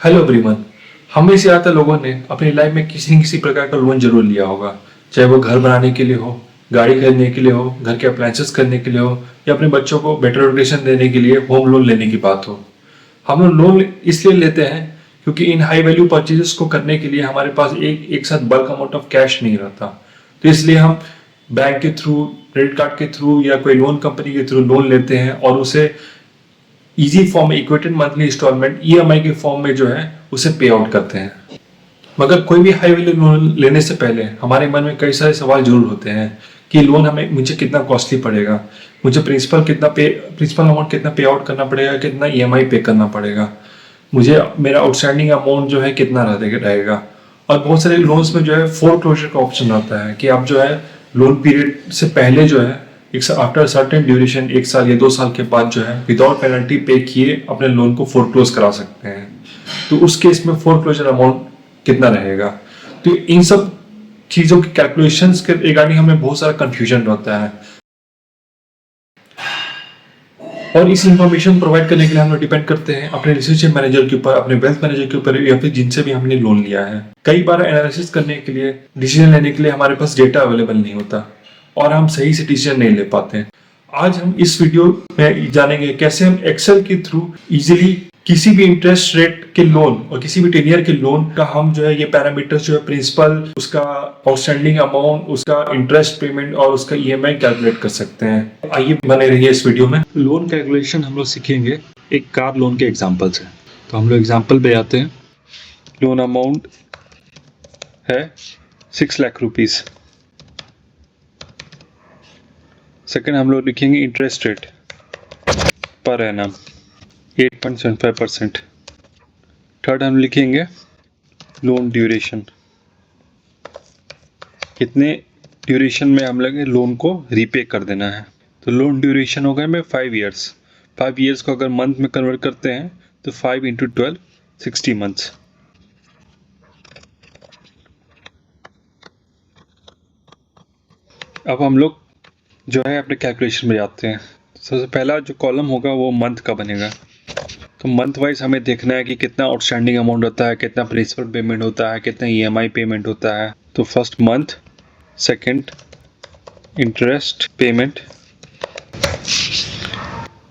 Hello everyone. हम में से ज़्यादातर लोगों ने अपनी लाइफ में किसी न किसी प्रकार का लोन जरूर लिया होगा। चाहे वो घर बनाने के लिए हो, गाड़ी खरीदने के लिए हो, घर के अप्लायंसेस करने के लिए हो, या अपने बच्चों को बेटर एजुकेशन देने के लिए होम लोन लेने की बात हो। हम लोग लोन इसलिए लेते हैं क्योंकि इन हाई वैल्यू परचेजेस को करने के लिए हमारे पास एक एक साथ बल्क अमाउंट ऑफ कैश नहीं रहता। तो इसलिए हम बैंक के थ्रू, क्रेडिट कार्ड के थ्रू या कोई लोन कंपनी के थ्रू लोन लेते हैं और उसे इजी फॉर्म में इक्वेटेड मंथली इंस्टॉलमेंट ईएमआई के फॉर्म में जो है उसे पे आउट करते हैं। मगर कोई भी हाई वैल्यू लोन लेने से पहले हमारे मन में कई सारे सवाल जरूर होते हैं कि लोन हमें मुझे कितना कॉस्टली पड़ेगा, मुझे प्रिंसिपल अमाउंट कितना पे आउट करना पड़ेगा, कितना ईएमआई पे करना पड़ेगा, मुझे मेरा आउटस्टैंडिंग अमाउंट जो है कितना रहेगा। और बहुत सारे लोन्स में जो है फोर क्लोजर का ऑप्शन रहता है कि आप जो है लोन पीरियड से पहले जो है एक आफ्टर सर्टेन ड्यूरेशन, 1 साल या 2 साल के बाद जो है विदाउट पेनल्टी पे किए अपने लोन को फोरक्लोज करा सकते हैं। तो उस केस में फोरक्लोजर अमाउंट कितना रहेगा। तो इन सब चीजों की कैलकुलेशंस के रिगार्डिंग हमें बहुत सारा कंफ्यूजन रहता है और इस इंफॉर्मेशन प्रोवाइड करने के लिए हम लोग डिपेंड करते हैं अपने रिलेशनशिप मैनेजर के ऊपर, अपने वेल्थ मैनेजर के ऊपर, या फिर जिनसे भी हमने लोन लिया है। कई बार एनालिसिस करने के लिए, डिसीजन लेने के लिए हमारे पास डेटा अवेलेबल नहीं होता और हम सही से डिसीजन नहीं ले पाते। आज हम इस वीडियो में जानेंगे कैसे हम एक्सेल के थ्रू इजीली किसी भी इंटरेस्ट रेट के लोन और किसी भी टेनियर के लोन का हम जो है ये पैरामीटर्स जो है प्रिंसिपल, उसका आउटस्टैंडिंग अमाउंट, उसका इंटरेस्ट पेमेंट और उसका ईएमआई कैलकुलेट कर सकते हैं। आइए बने रहिए इस वीडियो में। लोन कैलकुलेशन हम लोग सीखेंगे एक कार लोन के एग्जांपल से। तो हम लोग एग्जांपल पे आते हैं। लोन अमाउंट है 6 लाख रुपीस। सेकंड हम लोग लिखेंगे interest rate per annum 8.75%। Third हम लिखेंगे लोन ड्यूरेशन, कितने ड्यूरेशन में हम लोग लोन को रीपे कर देना है। तो लोन ड्यूरेशन होगा हमें 5 ईयर्स। 5 ईयर्स को अगर मंथ में कन्वर्ट करते हैं तो 5 इंटू 12 60 मंथ्स। अब हम लोग जो है अपने कैलकुलेशन में जाते हैं। सबसे पहला जो कॉलम होगा वो मंथ का बनेगा। तो मंथ वाइज हमें देखना है कि कितना आउटस्टैंडिंग अमाउंट होता है, कितना प्रिंसिपल पेमेंट होता है, कितना ईएमआई पेमेंट होता है। तो first month, second interest payment,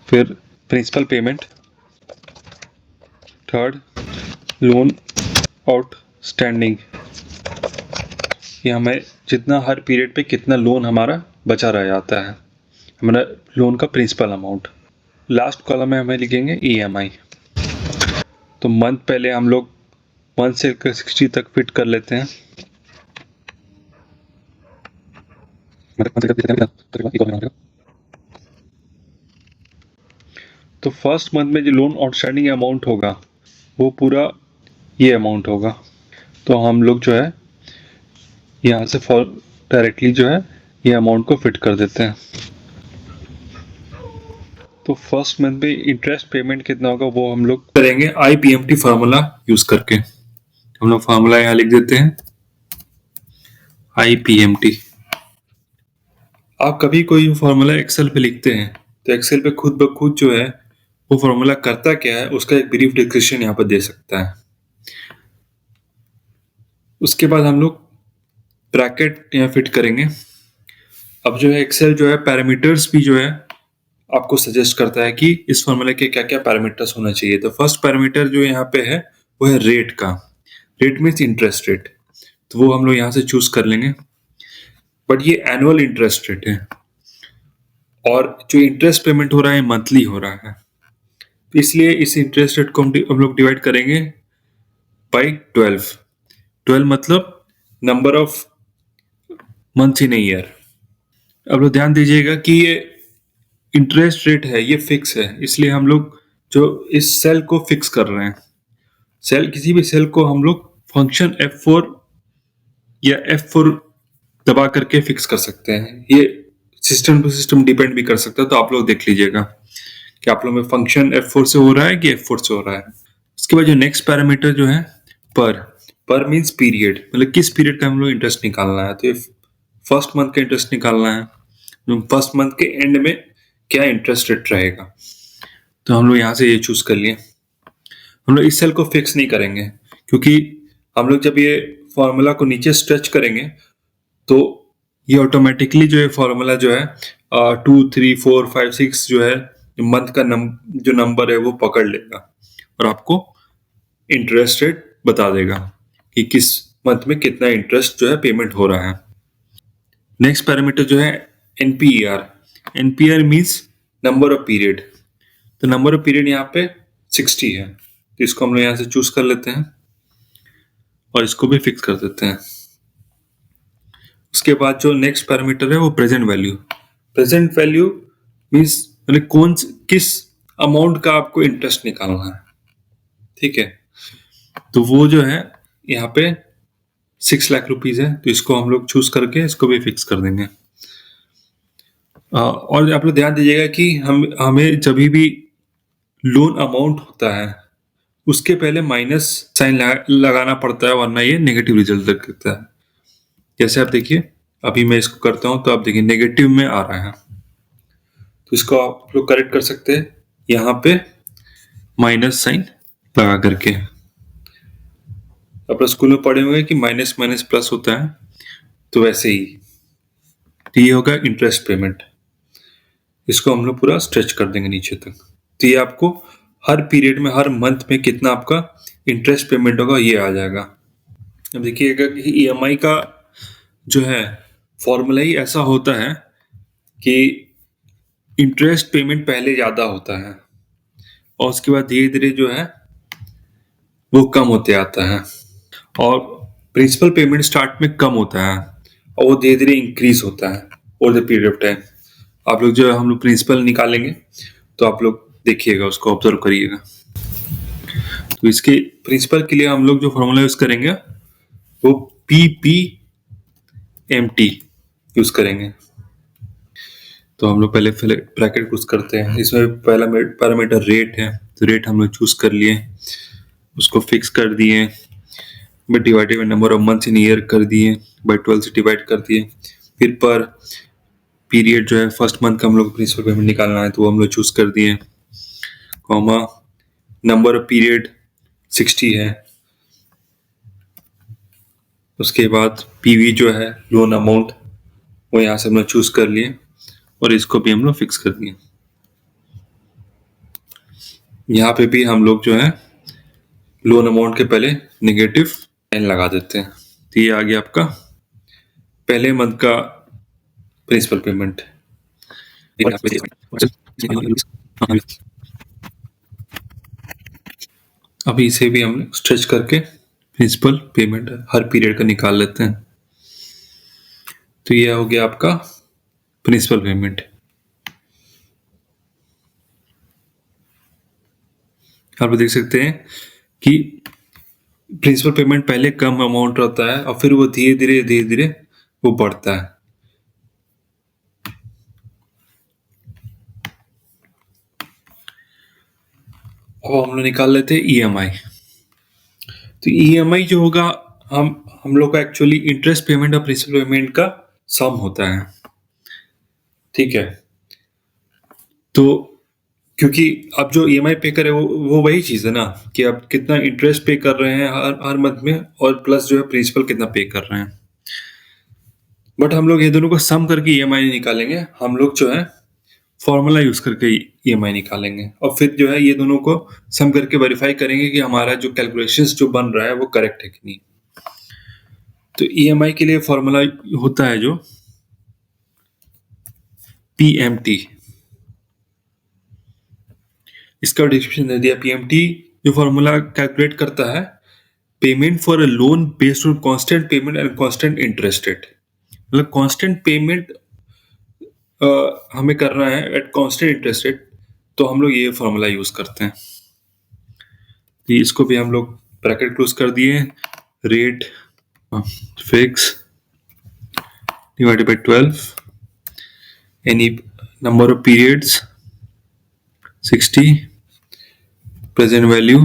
फिर principal payment, third loan outstanding, ये हमें जितना हर पीरियड पे कितना लोन हमारा बचा रह जाता है, हमारा लोन का प्रिंसिपल अमाउंट। लास्ट कॉलम में हमें लिखेंगे ईएमआई। तो मंथ पहले हम लोग 1 से 60 तक फिट कर लेते हैं। तो फर्स्ट मंथ में जो लोन आउटस्टैंडिंग अमाउंट होगा वो पूरा ये अमाउंट होगा। तो हम लोग जो है यहाँ से डायरेक्टली जो है ये अमाउंट को फिट कर देते हैं। तो फर्स्ट मंथ में इंटरेस्ट पेमेंट कितना होगा वो हम लोग करेंगे आईपीएमटी फार्मूला यूज करके। हम लोग फार्मूला यहाँ लिख देते हैं आईपीएमटी। आप कभी कोई फार्मूला एक्सेल पे लिखते हैं तो एक्सेल पे खुद ब खुद जो है वो फार्मूला करता क्या है उसका एक ब्रीफ डिस्क्रिप्शन यहाँ पर दे सकता है। उसके बाद हम लोग ब्रैकेट यहाँ फिट करेंगे। अब जो है एक्सेल जो है पैरामीटर्स भी जो है आपको सजेस्ट करता है कि इस फॉर्मूले के क्या क्या पैरामीटर्स होना चाहिए। तो फर्स्ट पैरामीटर जो यहाँ पे है वो है रेट का। रेट मीन्स इंटरेस्ट रेट, तो वो हम लोग यहाँ से चूज कर लेंगे। बट ये एनुअल इंटरेस्ट रेट है और जो इंटरेस्ट पेमेंट हो रहा है मंथली हो रहा है, तो इसलिए इस इंटरेस्ट रेट को हम लोग डिवाइड करेंगे बाई 12। 12 मतलब number of month in a year. अब लोग ध्यान दीजिएगा कि ये इंटरेस्ट रेट है, ये फिक्स है, इसलिए हम लोग जो इस सेल को फिक्स कर रहे हैं। किसी भी सेल को हम लोग फंक्शन F4 या F4 दबा करके फिक्स कर सकते हैं। ये सिस्टम टू सिस्टम डिपेंड भी कर सकता है, तो आप लोग देख लीजिएगा कि आप लोग में फंक्शन F4 से हो रहा है कि F4 से हो रहा है। उसके बाद जो नेक्स्ट पैरामीटर जो है पर मीन्स पीरियड, मतलब किस पीरियड का हम लोग इंटरेस्ट निकालना है। तो फर्स्ट मंथ का इंटरेस्ट निकालना है, तो फर्स्ट मंथ के एंड में क्या इंटरेस्ट रेट रहेगा, तो हम लोग यहाँ से ये चूज कर लिए। हम लोग इस सेल को फिक्स नहीं करेंगे, क्योंकि हम लोग जब ये फॉर्मूला को नीचे स्ट्रेच करेंगे तो ये ऑटोमेटिकली जो है फॉर्मूला जो है 2, 3, 4, 5, 6 जो है मंथ का जो नंबर है वो पकड़ लेगा और आपको इंटरेस्ट रेट बता देगा कि किस मंथ में कितना इंटरेस्ट जो है पेमेंट हो रहा है। नेक्स्ट पैरामीटर जो है एनपीईआर। एनपीईआर मीन्स नंबर ऑफ पीरियड। तो नंबर ऑफ पीरियड यहाँ पे 60 है, तो इसको हम लोग यहाँ से चूज कर लेते हैं और इसको भी फिक्स कर देते हैं। उसके बाद जो नेक्स्ट पैरामीटर है वो present value. Present value means मतलब किस अमाउंट का आपको इंटरेस्ट निकालना है, ठीक है। तो वो जो है यहाँ पे 6 लाख रुपीज है, तो इसको हम लोग चूज करके इसको भी फिक्स कर देंगे। और आप लोग ध्यान दीजिएगा कि हमें जब भी लोन अमाउंट होता है उसके पहले माइनस साइन लगाना पड़ता है, वरना ये नेगेटिव रिजल्ट देता है। जैसे आप देखिए, अभी मैं इसको करता हूं तो आप देखिए नेगेटिव में आ रहा है, तो इसको आप लोग करेक्ट कर सकते हैं यहाँ पे माइनस साइन लगा करके। आप स्कूल में पढ़े होंगे कि माइनस माइनस प्लस होता है, तो वैसे ही तो ये होगा इंटरेस्ट पेमेंट। इसको हम लोग पूरा स्ट्रेच कर देंगे नीचे तक, तो ये आपको हर पीरियड में हर मंथ में कितना आपका इंटरेस्ट पेमेंट होगा ये आ जाएगा। अब देखिएगा कि ईएमआई का जो है फॉर्मूला ही ऐसा होता है कि इंटरेस्ट पेमेंट पहले ज़्यादा होता है और उसके बाद धीरे धीरे जो है वो कम होते आता है, और प्रिंसिपल पेमेंट स्टार्ट में कम होता है और वो धीरे धीरे इंक्रीज होता है over the period of time. आप लोग जो हम लोग प्रिंसिपल निकालेंगे तो आप लोग देखिएगा, उसको ऑब्जर्व करिएगा। तो इसके प्रिंसिपल के लिए हम लोग जो फॉर्मूला यूज करेंगे वो PPMT यूज करेंगे। तो हम लोग पहले ब्रैकेट यूज करते हैं। इसमें पहला पैरामीटर रेट है, तो रेट हम लोग चूज कर लिए, उसको फिक्स कर दिए, divided by number of months in year कर दिए, बाय 12 से डिवाइड कर दिए। फिर पर पीरियड जो है फर्स्ट मंथ का हम लोग प्रिंसिपल पेमेंट निकालना है, तो वो हम लोग चूज कर दिए, कॉमा नंबर ऑफ पीरियड 60 है। उसके बाद पीवी जो है लोन अमाउंट वो यहाँ से हम लोग चूज कर लिए और इसको भी हम लोग फिक्स कर दिए। यहाँ पे भी हम लोग जो है लोन अमाउंट के पहले नेगेटिव साइन लगा देते हैं, तो ये आ गया आपका पहले मंथ का प्रिंसिपल पेमेंट। अभी इसे भी हम लोग स्ट्रेच करके प्रिंसिपल पेमेंट हर पीरियड का निकाल लेते हैं, तो ये हो गया आपका प्रिंसिपल पेमेंट। आप देख सकते हैं कि प्रिंसिपल पेमेंट पहले कम अमाउंट रहता है और फिर वो धीरे धीरे वो बढ़ता है। अब हम लोग निकाल लेते हैं ईएमआई। तो ईएमआई जो होगा हम लोग का एक्चुअली इंटरेस्ट पेमेंट और प्रिंसिपल पेमेंट का सम होता है, ठीक है। तो क्योंकि आप जो ईएमआई पे करे वो वही चीज़ है ना कि आप कितना इंटरेस्ट पे कर रहे हैं हर मंथ में, और प्लस जो है प्रिंसिपल कितना पे कर रहे हैं। बट हम लोग ये दोनों को सम करके ईएमआई नहीं निकालेंगे, हम लोग जो है फॉर्मूला यूज करके ईएमआई निकालेंगे और फिर जो है ये दोनों को सम करके वेरीफाई करेंगे कि हमारा जो कैलकुलेशंस जो बन रहा है वो करेक्ट है कि नहीं। तो ईएमआई के लिए फॉर्मूला होता है जो PMT। इसका डिस्क्रिप्शन दे दिया। PMT जो फॉर्मूला कैलकुलेट करता है payment for a loan based on constant payment and constant interest rate. मतलब कांस्टेंट पेमेंट हमें करना है एट कांस्टेंट इंटरेस्ट रेट, तो हम लोग ये फॉर्मूला यूज करते हैं। तो इसको भी हम लोग ब्रैकेट क्लोज कर दिए, rate fix divided by 12, any number of periods 60, present value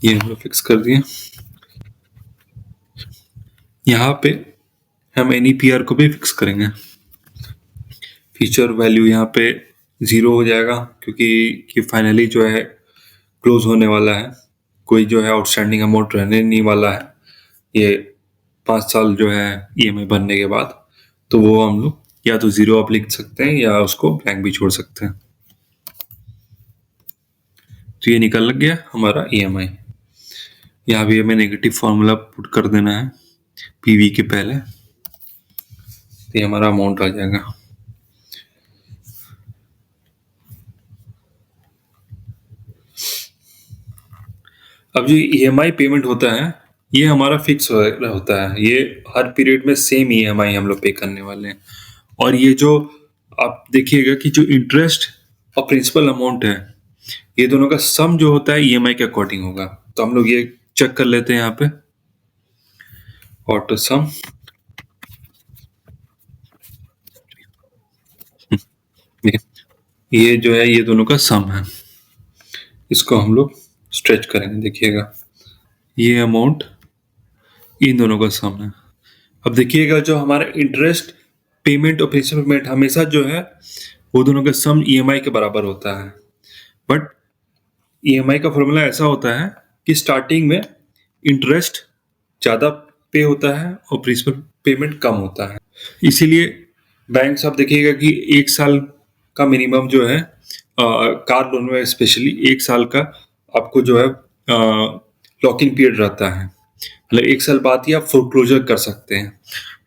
ये हम लोग फिक्स कर दिए। यहाँ पे हम NEPR को भी फिक्स करेंगे। फीचर वैल्यू यहाँ पे ज़ीरो हो जाएगा, क्योंकि कि फाइनली जो है क्लोज होने वाला है, कोई जो है आउटस्टैंडिंग अमाउंट रहने नहीं वाला है ये 5 साल जो है ईएमआई भरने के बाद। तो वो हम लोग या तो ज़ीरो आप लिख सकते हैं या उसको ब्लैंक भी छोड़ सकते हैं। तो ये निकल लग गया हमारा ईएमआई। यहाँ भी हमें नेगेटिव फॉर्मूला पुट कर देना है पीवी के पहले, तो ये हमारा अमाउंट आ जाएगा। अब जो ईएमआई पेमेंट होता है ये हमारा फिक्स होता है, ये हर पीरियड में सेम ईएमआई हम लोग पे करने वाले हैं। और ये जो आप देखिएगा कि जो इंटरेस्ट और प्रिंसिपल अमाउंट है, ये दोनों का सम जो होता है ईएमआई के अकॉर्डिंग होगा। तो हम लोग ये चेक कर लेते हैं यहाँ पे, ऑटो सम। ये जो है ये दोनों का सम है, इसको हम लोग स्ट्रेच करेंगे। देखिएगा ये अमाउंट इन दोनों का सम है। अब देखिएगा जो हमारा इंटरेस्ट पेमेंट और प्रिंसिपल पेमेंट हमेशा जो है वो दोनों का सम ईएमआई के बराबर होता है। बट ईएमआई का फॉर्मूला ऐसा होता है कि स्टार्टिंग में इंटरेस्ट ज़्यादा पे होता है और प्रिंसिपल पेमेंट कम होता है। इसीलिए बैंक आप देखिएगा कि 1 साल का मिनिमम जो है कार लोन में स्पेशली 1 साल का आपको जो है लॉकिंग पीरियड रहता है। मतलब 1 साल बाद ही आप फोरक्लोजर कर सकते हैं,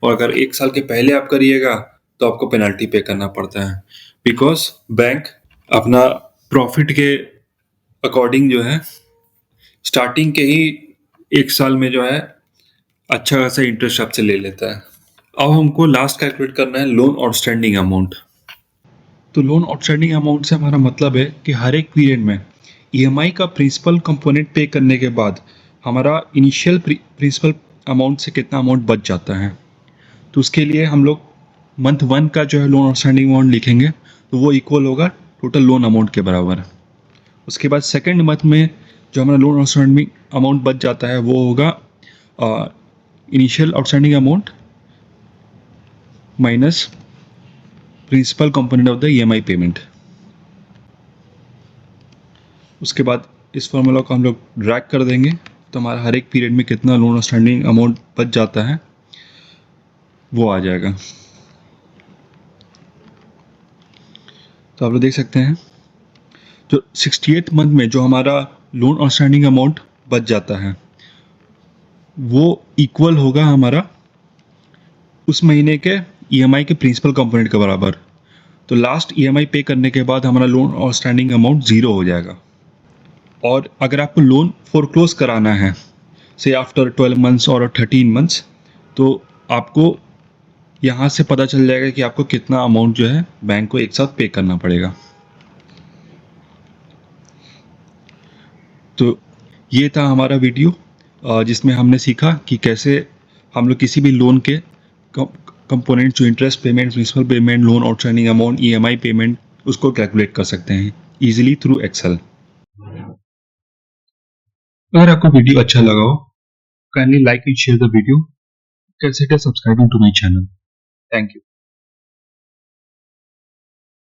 और अगर 1 साल के पहले आप करिएगा तो आपको पेनल्टी पे करना पड़ता है, बिकॉज बैंक अपना प्रॉफिट के अकॉर्डिंग जो है स्टार्टिंग के ही 1 साल में जो है अच्छा खासा इंटरेस्ट आपसे ले लेता है। अब हमको लास्ट कैलकुलेट करना है लोन आउटस्टैंडिंग अमाउंट। तो लोन आउटस्टैंडिंग अमाउंट से हमारा मतलब है कि हर एक पीरियड में ईएमआई का प्रिंसिपल कंपोनेंट पे करने के बाद हमारा इनिशियल प्रिंसिपल अमाउंट से कितना अमाउंट बच जाता है। तो उसके लिए हम लोग मंथ 1 का जो है लोन आउटस्टैंडिंग अमाउंट लिखेंगे, तो वो इक्वल होगा टोटल लोन अमाउंट के बराबर। उसके बाद सेकेंड मंथ में जो हमारा लोन आउटस्टैंडिंग अमाउंट बच जाता है वो होगा initial outstanding amount minus principal component of the EMI payment. उसके बाद इस फॉर्मूला को हम लोग ड्रैग कर देंगे, तो हमारा हर एक पीरियड में कितना लोन आउटस्टैंडिंग अमाउंट बच जाता है वो आ जाएगा। तो आप लोग देख सकते हैं जो 68th मंथ में जो हमारा लोन आउटस्टैंडिंग अमाउंट बच जाता है वो इक्वल होगा हमारा उस महीने के ईएमआई के प्रिंसिपल कंपोनेंट के बराबर। तो लास्ट ईएमआई पे करने के बाद हमारा लोन आउटस्टैंडिंग अमाउंट ज़ीरो हो जाएगा। और अगर आपको लोन फोरक्लोज कराना है से आफ्टर 12 मंथ्स और 13 मंथ्स, तो आपको यहाँ से पता चल जाएगा कि आपको कितना अमाउंट जो है बैंक को एक साथ पे करना पड़ेगा। तो ये था हमारा वीडियो जिसमें हमने सीखा कि कैसे हम लोग किसी भी लोन के कंपोनेंट जो interest payment, principal payment, loan outstanding amount, EMI payment, उसको कैलकुलेट कर सकते हैं इजीली थ्रू एक्सेल। अगर आपको वीडियो अच्छा लगा हो, kindly like and share the video. Consider subscribing to my channel. Thank you.